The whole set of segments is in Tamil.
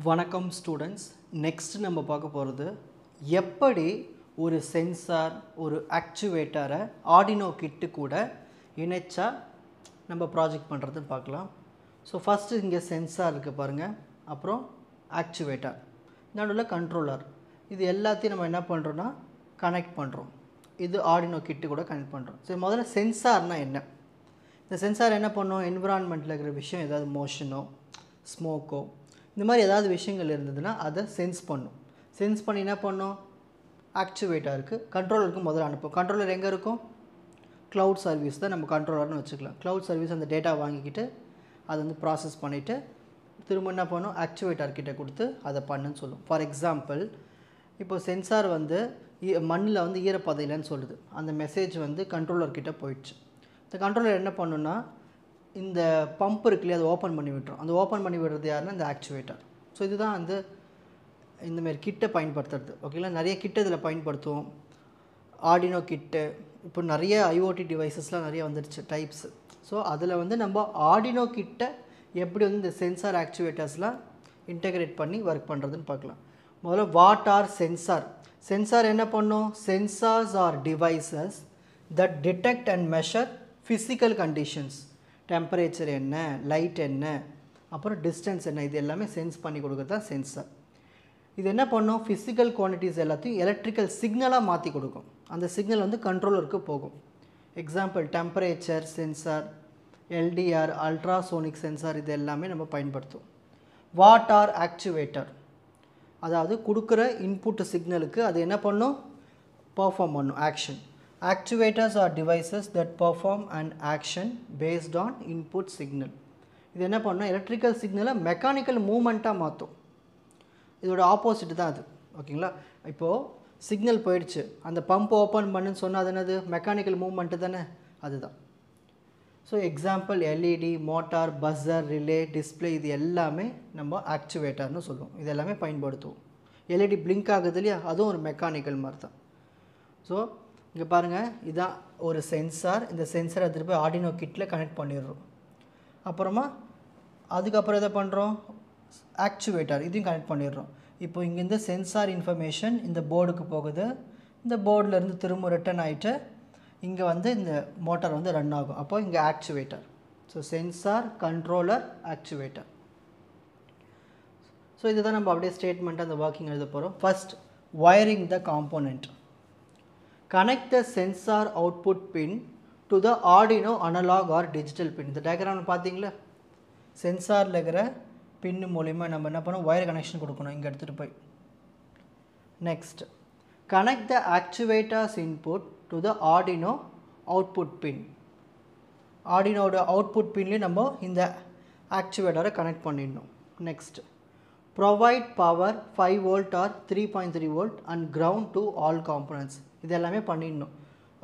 வணக்கம் ஸ்டூடெண்ட்ஸ். நெக்ஸ்ட் நம்ம பார்க்க போகிறது எப்படி ஒரு சென்சார் ஒரு ஆக்சுவேட்டரை ஆர்டினோ கிட்டு கூட இணைச்சா நம்ம ப்ராஜெக்ட் பண்ணுறதுன்னு பார்க்கலாம். ஸோ ஃபஸ்ட்டு இங்கே சென்சார் இருக்குது பாருங்கள், அப்புறம் ஆக்சுவேட்டர், நடுவில் கண்ட்ரோலர். இது எல்லாத்தையும் நம்ம என்ன பண்ணுறோன்னா கனெக்ட் பண்ணுறோம். இது ஆர்டினோ கிட்டு கூட கனெக்ட் பண்ணுறோம். சரி, முதல்ல சென்சார்னால் என்ன? இந்த சென்சார் என்ன பண்ணும்? என்விரான்மெண்ட்டில் இருக்கிற விஷயம், ஏதாவது மோஷனோ ஸ்மோக்கோ இந்த மாதிரி ஏதாவது விஷயங்கள் இருந்ததுன்னா அதை சென்ஸ் பண்ணும். சென்ஸ் பண்ணி என்ன பண்ணும்? ஆக்சுவேட்டருக்கு கண்ட்ரோலருக்கு முதல்ல அனுப்பும். கண்ட்ரோலர் எங்கே இருக்கும்? க்ளவுட் சர்வீஸ் தான் நம்ம கண்ட்ரோலர்னு வச்சுக்கலாம். க்ளவுட் சர்வீஸ் அந்த டேட்டா வாங்கிக்கிட்டு அதை வந்து ப்ராசஸ் பண்ணிவிட்டு திரும்ப என்ன பண்ணும்? ஆக்சுவேட்டர்கிட்ட கொடுத்து அதை பண்ணுன்னு சொல்லும். ஃபார் எக்ஸாம்பிள், இப்போ சென்சார் வந்து மண்ணில் வந்து ஈரப்பதம் இல்லைன்னு சொல்லுது. அந்த மெசேஜ் வந்து கண்ட்ரோலர்கிட்ட போயிடுச்சு. இந்த கண்ட்ரோலர் என்ன பண்ணுன்னா, இந்த பம்ப் இருக்குல்லையே அதை ஓப்பன் பண்ணி விட்டுரும். அந்த ஓப்பன் பண்ணி விடுறது யாருன்னா இந்த ஆக்சுவேட்டர். ஸோ இதுதான் வந்து இந்தமாரி கிட்டை பயன்படுத்துறது. ஓகேங்களா, நிறைய கிட்ட இதில் பயன்படுத்துவோம். ஆர்டினோ கிட்டு, இப்போ நிறைய ஐஓடி டிவைசஸ்லாம் நிறைய வந்துடுச்சு டைப்ஸ். ஸோ அதில் வந்து நம்ம ஆர்டினோ கிட்ட எப்படி வந்து இந்த சென்சார் ஆக்சுவேட்டர்ஸ்லாம் இன்டெகிரேட் பண்ணி ஒர்க் பண்ணுறதுன்னு பார்க்கலாம். முதல்ல வாட் ஆர் சென்சார்? சென்சார் என்ன பண்ணும்? Sensors are devices that detect and measure physical conditions. Temperature என்ன, லைட் என்ன, அப்புறம் டிஸ்டன்ஸ் என்ன, இது எல்லாமே சென்ஸ் பண்ணி கொடுக்குறது தான் சென்சார். இது என்ன பண்ணும்? ஃபிசிக்கல் குவான்டிட்டிஸ் எல்லாத்தையும் எலக்ட்ரிக்கல் சிக்னலாக மாற்றி கொடுக்கும். அந்த சிக்னல் வந்து கண்ட்ரோலருக்கு போகும். Example, temperature sensor, LTR, ultrasonic sensor, இது எல்லாமே நம்ம பயன்படுத்தும். What are actuator? அதாவது கொடுக்குற இன்புட் சிக்னலுக்கு அது என்ன பண்ணும்? பெர்ஃபார்ம் பண்ணும் action. Actuators are devices that perform an action based on input signal. இது என்ன பண்ணணும்? எலக்ட்ரிக்கல் சிக்னலை மெக்கானிக்கல் மூமெண்ட்டாக மாற்றும். இதோட ஆப்போசிட் தான் அது. ஓகேங்களா, இப்போது சிக்னல் போயிடுச்சு, அந்த பம்ப் ஓப்பன் பண்ணுன்னு சொன்னால் அது என்னது? மெக்கானிக்கல் மூமெண்ட்டு தானே, அதுதான். So example, LED, motor, buzzer, relay, display, இது எல்லாமே நம்ம ஆக்சுவேட்டர்னு சொல்லுவோம். இது எல்லாமே பயன்படுத்துவோம். எல்இடி பிளிங்க் ஆகுது இல்லையா, அதுவும் ஒரு மெக்கானிக்கல் மாதிரி தான். ஸோ இங்கே பாருங்கள், இதுதான் ஒரு சென்சார். இந்த சென்சாரை எடுத்துகிட்டு போய் ஆர்டினோ கிட்டில் கனெக்ட் பண்ணிடுறோம். அப்புறமா அதுக்கப்புறம் எதை பண்ணுறோம்? ஆக்சுவேட்டர், இதையும் கனெக்ட் பண்ணிடுறோம். இப்போ இங்கேருந்து சென்சார் இன்ஃபர்மேஷன் இந்த போர்டுக்கு போகுது. இந்த போர்டிலேருந்து திரும்ப ரிட்டர்ன் ஆகிட்டு இங்கே வந்து இந்த மோட்டார் வந்து ரன் ஆகும். அப்போ இங்கே actuator. So sensor, controller, actuator. So இதுதான் நம்ம அப்படியே ஸ்டேட்மெண்ட்டு அந்த ஒர்க்கிங் எழுத போகிறோம். First, wiring the component. Connect the sensor output pin to the Arduino analog or digital pin. இந்த டயக்ராம் பார்த்தீங்களா? சென்சாரில் இருக்கிற பின்னு மூலிமா நம்ம என்ன பண்ணோம்? வயர் கனெக்ஷன் கொடுக்கணும் இங்கே எடுத்துகிட்டு போய். Next, connect the actuators input to the Arduino output pin. ஆர்டினோட அவுட்புட் பின்லேயும் நம்ம இந்த ஆக்சுவேட்டரை கனெக்ட் பண்ணிடணும். Next, provide power 5 volt or 3.3 volt and ground to all components. இது எல்லாமே பண்ணிடணும்.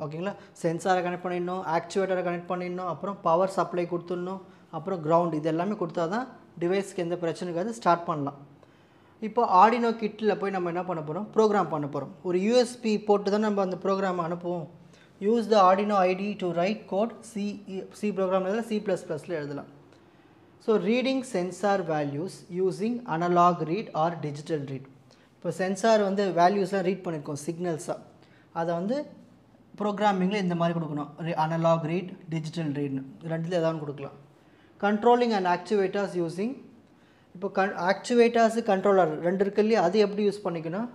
ஓகேங்களா, சென்சாரை கனெக்ட் பண்ணிடணும், ஆக்சுவேட்டரை கனெக்ட் பண்ணிடணும், அப்புறம் பவர் சப்ளை கொடுத்துடணும், அப்புறம் கிரவுண்ட், இது எல்லாமே கொடுத்தா தான் டிவைஸ்க்கு எந்த பிரச்சனைக்காவது ஸ்டார்ட் பண்ணலாம். இப்போ ஆர்டினோ கிட்டில் போய் நம்ம என்ன பண்ண போகிறோம்? ப்ரோக்ராம் பண்ண போகிறோம். ஒரு யூஎஸ்பி போட்டு தான் நம்ம அந்த ப்ரோக்ராம் அனுப்புவோம். Use the Arduino IDE to write code. C program எழுதலாம், C++ல எழுதலாம். So reading sensor values using analog read or digital read. இப்போ சென்சார் வந்து வேல்யூஸ்லாம் ரீட் பண்ணியிருக்கோம் சிக்னல்ஸாக, அதை வந்து ப்ரோக்ராமிங்கில் இந்த மாதிரி கொடுக்கணும். அனலாக் ரீட், டிஜிட்டல் ரீட்னு ரெண்டுத்தில் ஏதாவது கொடுக்கலாம். கண்ட்ரோலிங் அண்ட் ஆக்சுவேட்டர்ஸ் யூஸிங், இப்போ ஆக்சுவேட்டர்ஸு கண்ட்ரோலர் ரெண்டு இருக்கு இல்லையா, அது எப்படி யூஸ் பண்ணிக்கணும்?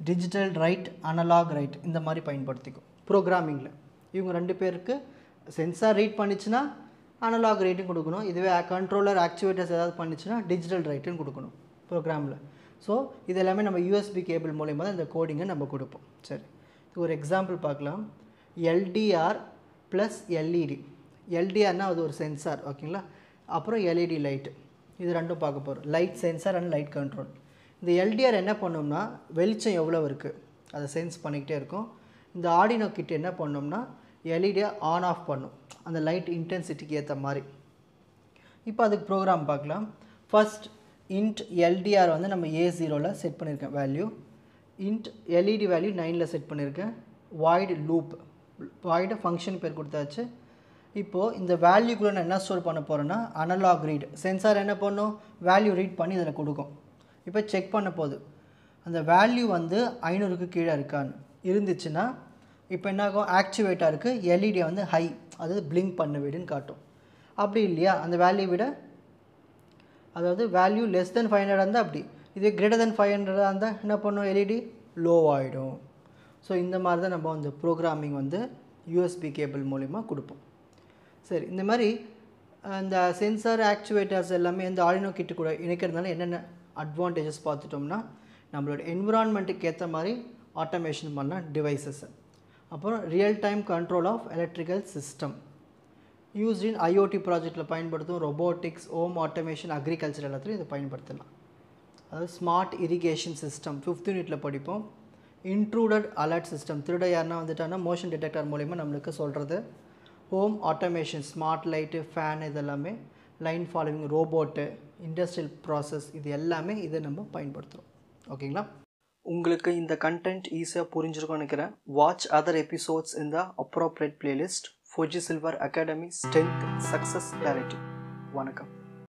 டிஜிட்டல் ரைட், அனலாக் ரைட், இந்த மாதிரி பயன்படுத்திக்கும் ப்ரோக்ராமிங்கில். இவங்க ரெண்டு பேருக்கு சென்சார் ரீட் பண்ணிச்சுன்னா அனலாக் ரேட்டும் கொடுக்கணும். இதுவே கண்ட்ரோலர் ஆக்சுவேட்டர்ஸ் ஏதாவது பண்ணிச்சுன்னா டிஜிட்டல் ரைட்டுன்னு கொடுக்கணும் ப்ரோக்ராமில். ஸோ இது எல்லாமே நம்ம யூஎஸ்பி கேபிள் மூலயமா தான் இந்த கோடிங்கை நம்ம கொடுப்போம். சரி, ஒரு எக்ஸாம்பிள் பார்க்கலாம். LTR plus LED. எல்டிஆர்னால் அது ஒரு சென்சார். ஓகேங்களா, அப்புறம் எல்இடி லைட்டு, இது ரெண்டும் பார்க்க போகிறோம். Light sensor and light control. இந்த எல்டிஆர் என்ன பண்ணோம்னா, வெளிச்சம் எவ்வளோ இருக்குது அதை சென்ஸ் பண்ணிக்கிட்டே இருக்கும். இந்த ஆர்டினோ கிட்ட என்ன பண்ணோம்னா, எல்இடியை ஆன் ஆஃப் பண்ணும் அந்த லைட் இன்டென்சிட்டிக்கு ஏற்ற மாதிரி. இப்போ அதுக்கு ப்ரோக்ராம் பார்க்கலாம். ஃபஸ்ட், இன்ட் எல்டிஆர் வந்து நம்ம A0ல் செட் பண்ணியிருக்கேன் வேல்யூ. இன்ட் எல்இடி வேல்யூ 9ல் செட் பண்ணியிருக்கேன். வாய்டு லூப், வாய்டு ஃபங்க்ஷன் பேர் கொடுத்தாச்சு. இப்போது இந்த வேல்யூக்குள்ளே நான் என்ன ஸ்டோர் பண்ண போகிறேன்னா, அனலாக் ரீட். சென்சார் என்ன பண்ணும்? வேல்யூ ரீட் பண்ணி இதில் கொடுக்கும். இப்போ செக் பண்ண போகுது அந்த வேல்யூ வந்து 500க்கு கீழே இருக்கான்னு இருந்துச்சுன்னா இப்போ என்ன ஆகும், ஆக்டிவேட்டாருக்கு எல்இடியை வந்து ஹை, அதாவது பிளிங்க் பண்ண விடுன்னு காட்டும். அப்படி இல்லையா அந்த வேல்யூ விட, அதாவது வேல்யூ லெஸ் தென் 500 இருந்தால் அப்படி, இதே கிரேட்டர் தென் 500 இருந்தால் என்ன பண்ணும், எல்இடி லோ ஆகிடும். ஸோ இந்த மாதிரி தான் நம்ம வந்து ப்ரோக்ராமிங் வந்து யூஎஸ்பி கேபிள் மூலிமா கொடுப்போம். சரி, இந்த மாதிரி இந்த சென்சார் ஆக்சுவேட்டர்ஸ் எல்லாமே இந்த ஆர்டினோ கிட்டு கூட இணைக்கிறதுனால என்னென்ன அட்வான்டேஜஸ் பார்த்துட்டோம்னா, நம்மளோட என்விரான்மெண்ட்டுக்கு ஏற்ற மாதிரி ஆட்டோமேஷன் பண்ண டிவைசஸ், அப்புறம் real time control of electrical system used in IoT ப்ராஜெக்டில் பயன்படுத்தும், ரொபோட்டிக்ஸ், ஹோம் ஆட்டோமேஷன், அக்ரிகல்ச்சர் எல்லாத்துலையும் இதை பயன்படுத்தலாம். அதாவது ஸ்மார்ட் இரிகேஷன் சிஸ்டம் 5th யூனிட்டில் படிப்போம். இன்ட்ரூடட் அலர்ட் சிஸ்டம், திருட யாருன்னா வந்துட்டாங்கன்னா மோஷன் டிடெக்டர் மூலிமா நம்மளுக்கு சொல்கிறது. Home automation, smart light, fan, இதெல்லாமே line following, robot, industrial process, இது எல்லாமே இதை நம்ம பயன்படுத்துகிறோம். ஓகேங்களா? உங்களுக்கு இந்த கண்டென்ட் ஈஸியாக புரிஞ்சிருக்கும்னு நினைக்கிறேன். வாட்ச் அதர் எபிசோட்ஸ் இன் த appropriate playlist. Fuji silver academy, strength, success, clarity. வணக்கம்.